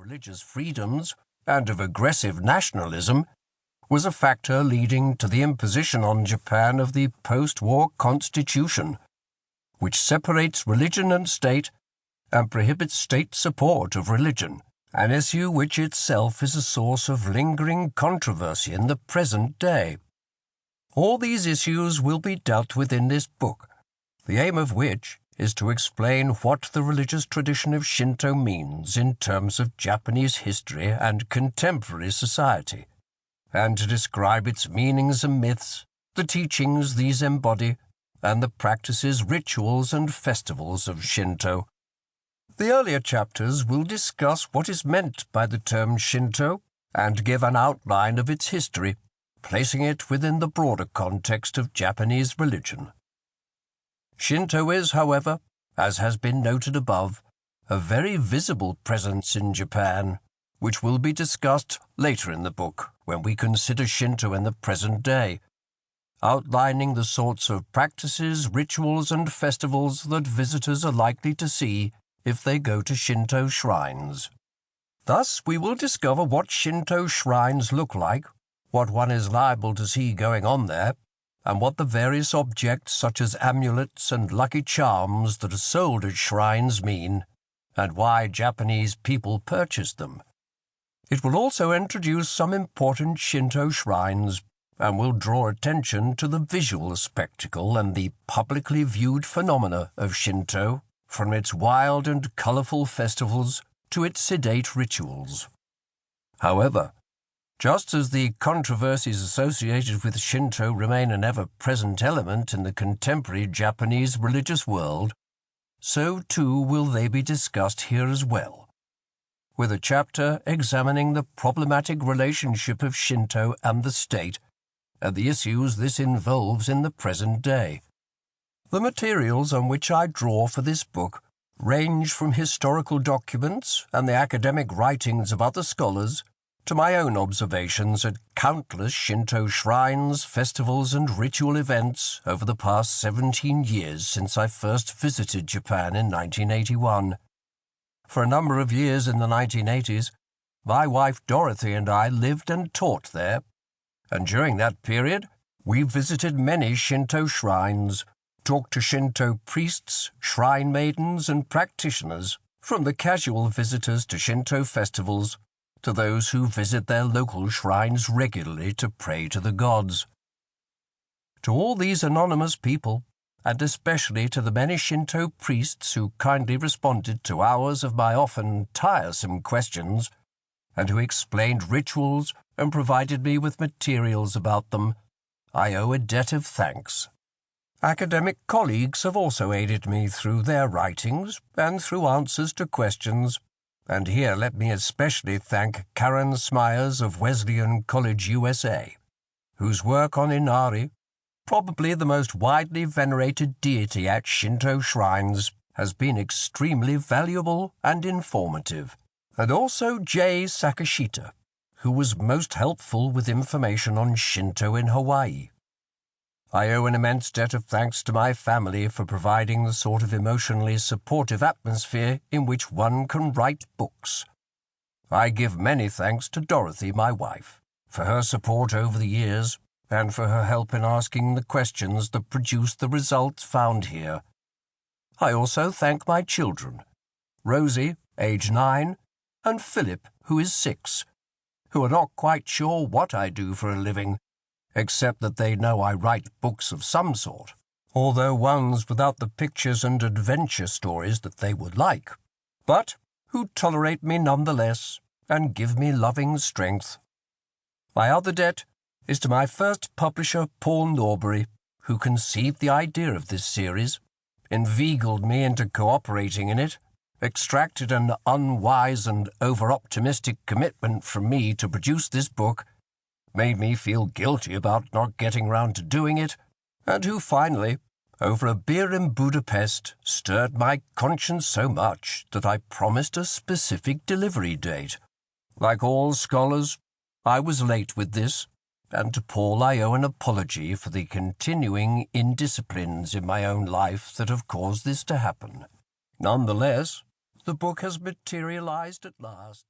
religious freedoms and of aggressive nationalism was a factor leading to the imposition on Japan of the post-war constitution, which separates religion and state and prohibits state support of religion, an issue which itself is a source of lingering controversy in the present day. All these issues will be dealt with in this book, the aim of which is to explain what the religious tradition of Shinto means in terms of Japanese history and contemporary society, and to describe its meanings and myths, the teachings these embody, and the practices, rituals, and festivals of Shinto. The earlier chapters will discuss what is meant by the term Shinto and give an outline of its history, placing it within the broader context of Japanese religion. Shinto is, however, as has been noted above, a very visible presence in Japan, which will be discussed later in the book when we consider Shinto in the present day, outlining the sorts of practices, rituals, and festivals that visitors are likely to see if they go to Shinto shrines. Thus, we will discover what Shinto shrines look like, what one is liable to see going on there, and what the various objects such as amulets and lucky charms that are sold at shrines mean, and why Japanese people purchase them. It will also introduce some important Shinto shrines and will draw attention to the visual spectacle and the publicly viewed phenomena of Shinto, from its wild and colourful festivals to its sedate rituals. However, just as the controversies associated with Shinto remain an ever-present element in the contemporary Japanese religious world, so too will they be discussed here as well, with a chapter examining the problematic relationship of Shinto and the state and the issues this involves in the present day. The materials on which I draw for this book range from historical documents and the academic writings of other scholars to my own observations at countless Shinto shrines, festivals, and ritual events over the past 17 years since I first visited Japan in 1981. For a number of years in the 1980s, my wife Dorothy and I lived and taught there, and during that period, we visited many Shinto shrines, talked to Shinto priests, shrine maidens, and practitioners, from the casual visitors to Shinto festivals to those who visit their local shrines regularly to pray to the gods. To all these anonymous people, and especially to the many Shinto priests who kindly responded to hours of my often tiresome questions, and who explained rituals and provided me with materials about them, I owe a debt of thanks. Academic colleagues have also aided me through their writings and through answers to questions, and here let me especially thank Karen Smyers of Wesleyan College, USA, whose work on Inari, probably the most widely venerated deity at Shinto shrines, has been extremely valuable and informative, and also Jay Sakashita, who was most helpful with information on Shinto in Hawaii. I owe an immense debt of thanks to my family for providing the sort of emotionally supportive atmosphere in which one can write books. I give many thanks to Dorothy, my wife, for her support over the years and for her help in asking the questions that produced the results found here. I also thank my children, Rosie, age 9, and Philip, who is 6, who are not quite sure what I do for a living, except that they know I write books of some sort, although ones without the pictures and adventure stories that they would like, but who tolerate me nonetheless and give me loving strength. My other debt is to my first publisher, Paul Norbury, who conceived the idea of this series, inveigled me into cooperating in it, extracted an unwise and over-optimistic commitment from me to produce this book, made me feel guilty about not getting round to doing it, and who finally, over a beer in Budapest, stirred my conscience so much that I promised a specific delivery date. Like all scholars, I was late with this, and to Paul I owe an apology for the continuing indisciplines in my own life that have caused this to happen. Nonetheless, the book has materialized at last.